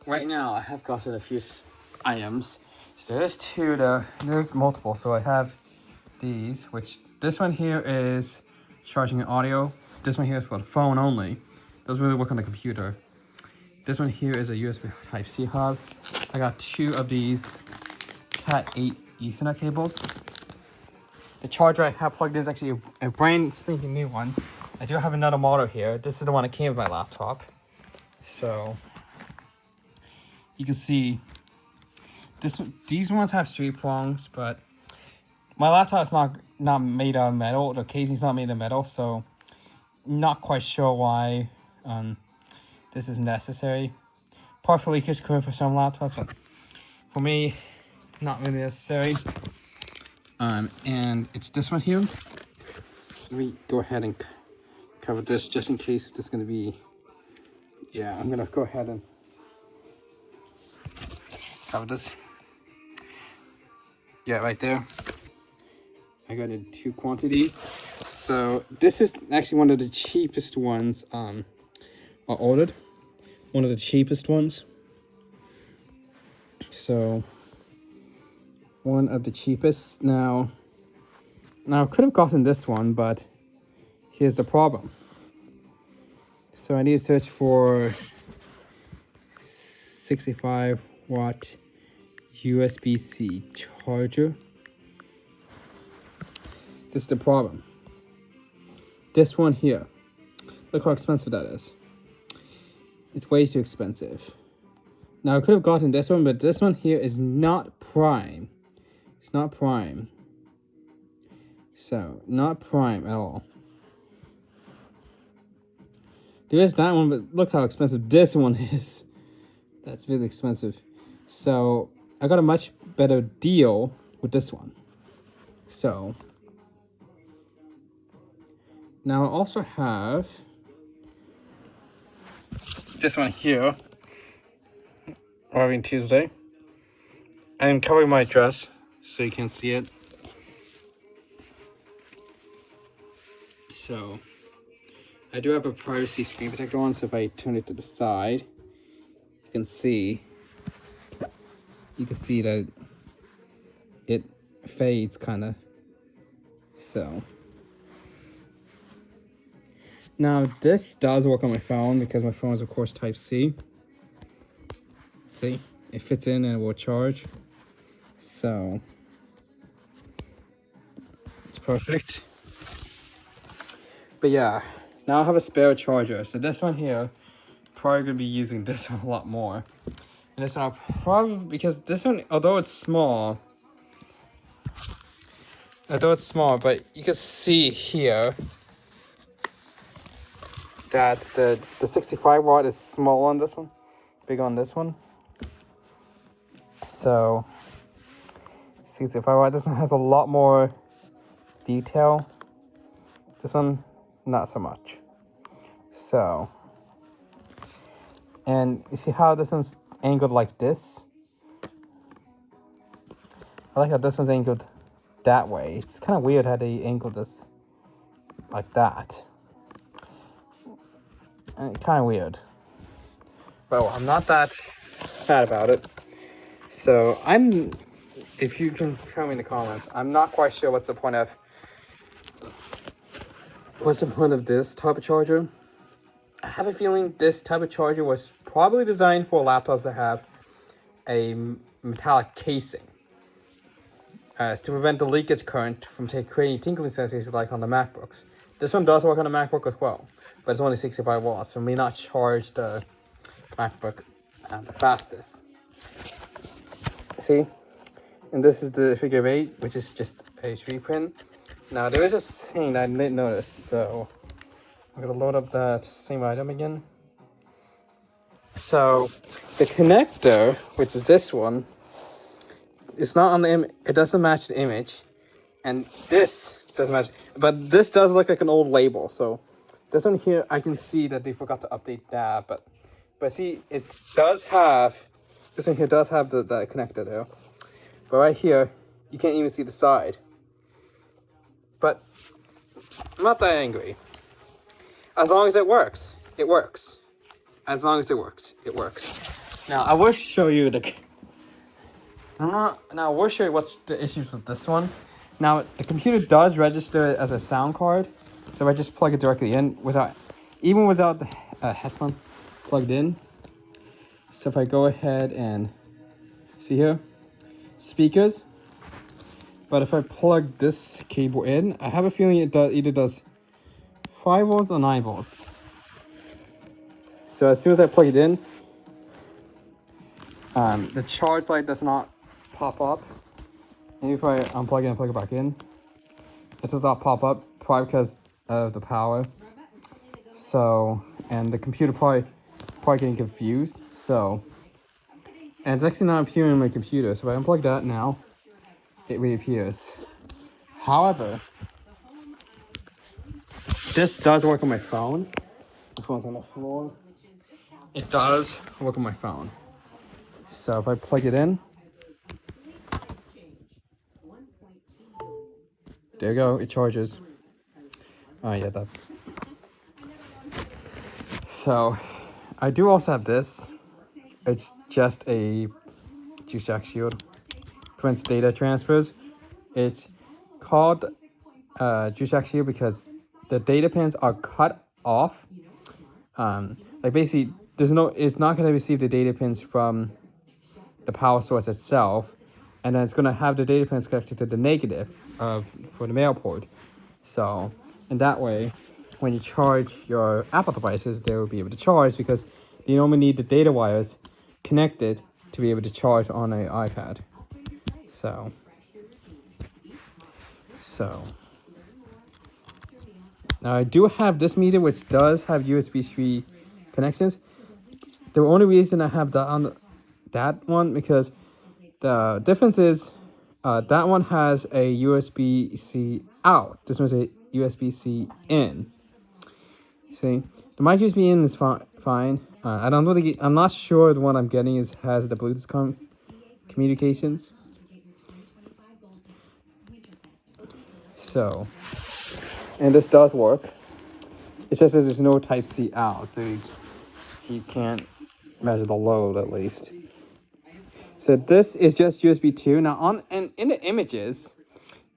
right now I have gotten a few items. So there's two there. There's multiple. So I have these, which this one here is charging audio. This one here is for the phone only. Doesn't really work on the computer. This one here is a USB Type-C hub. I got two of these Cat 8 Ethernet cables. The charger I have plugged in is actually a brand spanking new one. I do have another model here. This is the one that came with my laptop. So you can see these ones have 3 prongs, but my laptop is not made out of metal. The casing's not made of metal, so not quite sure why this is necessary. Partially it's good for some laptops, but for me, not really necessary. And it's this one here. Let me go ahead and cover this just in case this is going to be. Yeah, I'm going to go ahead and cover this. Yeah, right there. I got a 2 quantity. So this is actually one of the cheapest ones I ordered. One of the cheapest ones. So one of the cheapest. Now I could have gotten this one, but here's the problem. So I need to search for 65 watt USB-C charger. This is the problem. This one here. Look how expensive that is. It's way too expensive. Now I could have gotten this one, but this one here is not prime. It's not prime. So, not prime at all. There is that one, but look how expensive this one is. That's really expensive. So, I got a much better deal with this one. So, now I also have this one here. Arriving Tuesday. I'm covering my dress so you can see it. So I do have a privacy screen protector on, so if I turn it to the side, you can see that it fades kind of. So now this does work on my phone because my phone is of course Type-C. See, it fits in and it will charge. So it's perfect. But yeah, now I have a spare charger. So this one here, probably gonna be using this one a lot more. And this one I'll probably, because this one, although it's small, but you can see here that the 65 watt is small on this one, big on this one. So 65 watt, this one has a lot more detail. This one, not so much. So, and you see how this one's angled like this? I like how this one's angled that way. It's kind of weird how they angled this like that. And kind of weird. Well, I'm not that bad about it. So if you can tell me in the comments, I'm not quite sure what's the point of this type of charger. I have a feeling this type of charger was probably designed for laptops that have a metallic casing, to prevent the leakage current from creating tinkling sensations like on the MacBooks. This one does work on the MacBook as well, but it's only 65 watts, so it may not charge the MacBook the fastest. See? And this is the figure of 8, which is just a 3 print. Now, there is a thing that I didn't notice, so I'm going to load up that same item again. So, the connector, which is this one, it's not on the image. It doesn't match the image. And this doesn't match. But this does look like an old label. So, this one here, I can see that they forgot to update that. But see, it does have, this one here does have the connector there. But right here, you can't even see the side. But I'm not that angry. As long as it works, it works. As long as it works, it works. Now I will show you the. Now I will show you what's the issues with this one. Now the computer does register it as a sound card, so I just plug it directly in even without the headphone plugged in. So if I go ahead and see here, speakers. But if I plug this cable in, I have a feeling it either does 5 volts or 9 volts. So as soon as I plug it in, the charge light does not pop up. And if I unplug it and plug it back in, it does not pop up, probably because of the power. So, and the computer probably getting confused. So, and it's actually not appearing on my computer. So if I unplug that now, it reappears. However, this does work on my phone. The phone's on the floor. It does work on my phone. So if I plug it in, there you go, it charges. Oh yeah, that. So I do also have this. It's just a juice jack shield. Prevents data transfers. It's called juice jack shield because the data pins are cut off. Like basically, it's not going to receive the data pins from the power source itself, and then it's going to have the data pins connected to the negative for the male port. So in that way, when you charge your Apple devices, they will be able to charge because you normally need the data wires connected to be able to charge on an iPad. So now I do have this meter which does have USB 3 connections. The only reason I have that on that one because the difference is that one has a USB-C out. This one's a USB-C in. See, the mic USB in is fine. I'm not sure the one I'm getting has the Bluetooth communications. So, and this does work. It just says there's no Type-C out, so you can't measure the load at least. So this is just USB 2. Now in the images,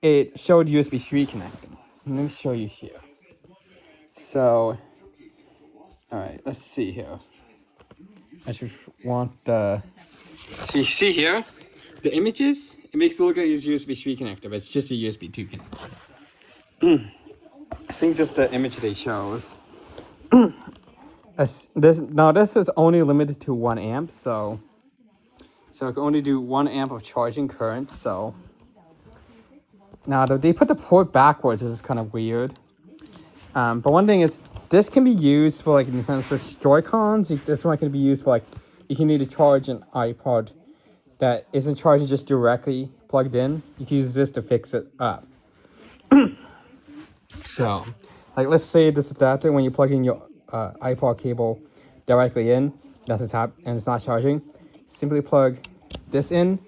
it showed USB 3 connecting. Let me show you here. So, all right, let's see here. I just want the. So you see here, the images. It makes it look like it's USB 3 connector, but it's just a USB 2 connector. I think just the image they shows. This is only limited to 1 amp, so I can only do 1 amp of charging current. So now they put the port backwards, which is kind of weird. But one thing is, this can be used for like Nintendo Switch Joy-Cons. This one can be used for like if you need to charge an iPod that isn't charging just directly plugged in. You can use this to fix it up. So, like let's say this adapter, when you plug in your iPod cable directly in, and it's not charging, simply plug this in,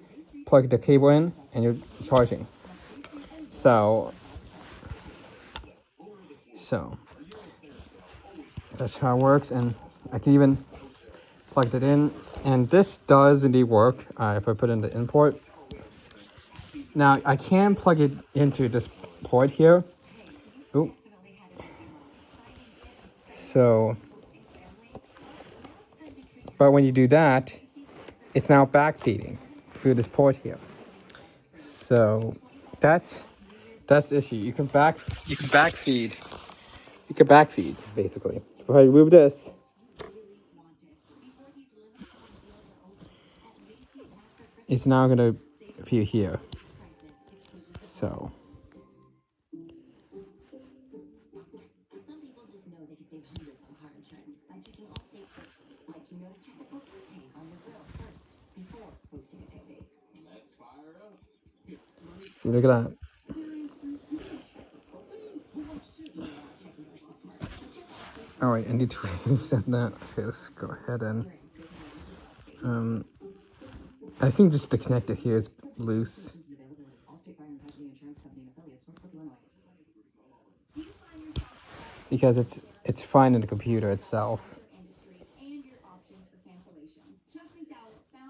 plug the cable in, and you're charging. So that's how it works, and I can even plug it in, and this does indeed work if I put in the in port. Now I can plug it into this port here. Ooh. So, but when you do that, it's now backfeeding through this port here. So that's the issue. You can backfeed basically. If I remove this, it's now gonna appear here. So see, look at that. All right, I need to reset that. Okay, let's go ahead and I think just the connector here is loose. Because it's fine in the computer itself.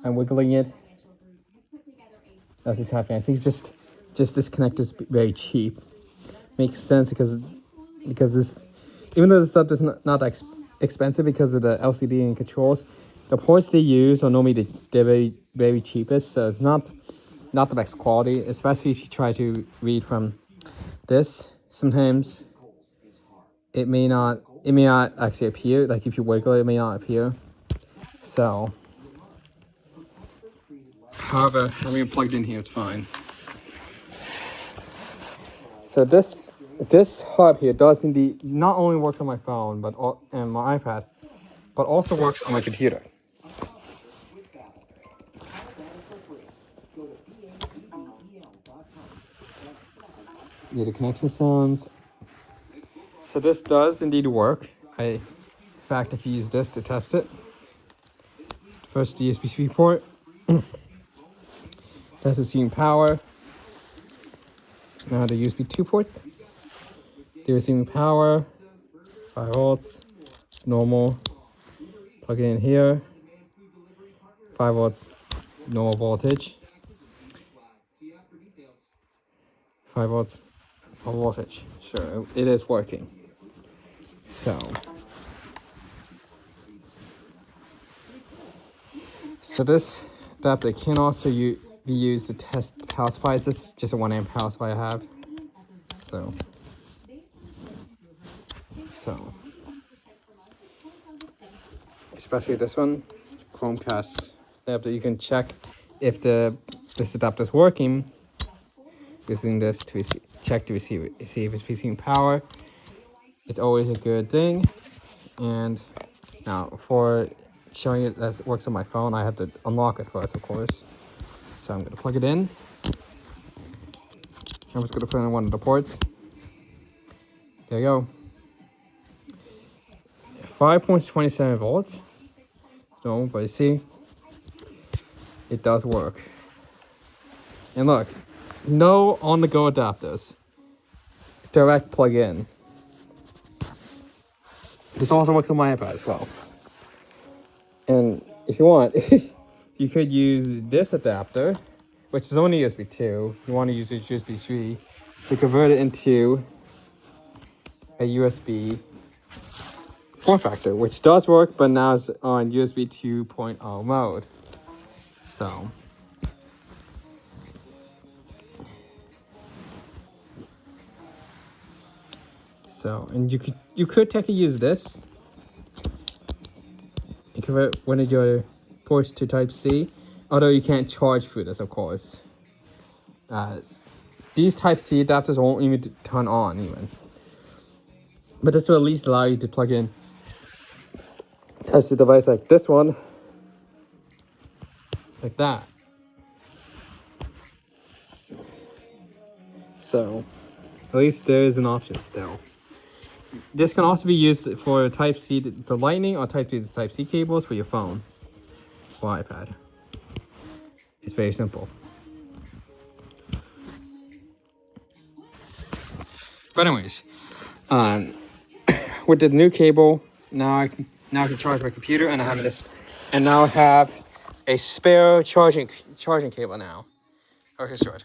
I'm wiggling it. That's what's happening. I think just this connector is very cheap. Makes sense because this, even though this stuff is not expensive because of the LCD and controls, the ports they use are normally they're very cheapest. So it's not the best quality, especially if you try to read from this. Sometimes it may not actually appear. Like if you wiggle it may not appear. So, however, having it plugged in here is fine. So this hub here does indeed not only works on my phone and my iPad, but also works on my computer. Yeah, the connection sounds. So this does indeed work. In fact, I can use this to test it. First, the USB-C port. That's assuming power. Now the USB 2 ports. They're receiving power, 5 volts, it's normal. Plug it in here, 5 volts, normal voltage. 5 volts, full voltage. Sure, it is working. So this adapter can also be used to test power supplies. This is just a 1 amp power supply I have. So especially this one, Chromecast adapter, you can check if this adapter is working using this to see if it's receiving power. It's always a good thing. And now for showing it that it works on my phone, I have to unlock it first, of course. So I'm going to plug it in. I'm just going to put it in one of the ports. There you go. 5.27 volts. No, but you see, it does work. And look, no on-the-go adapters. Direct plug-in. This also works on my iPad as well. And if you want, you could use this adapter, which is only USB 2. You want to use a USB 3 to convert it into a USB form factor, which does work, but now it's on USB 2.0 mode. So, and you could technically use this. You convert one of your ports to Type C, although you can't charge through this, of course. These Type C adapters won't even turn on even. But this will at least allow you to plug in touch the device like this one, like that. So at least there is an option still. This can also be used for Type C, the Lightning, or Type C to Type C cables for your phone or iPad. It's very simple. But anyways, with the new cable, now I can charge my computer, and I have this, and now I have a spare charging cable now. Okay, short.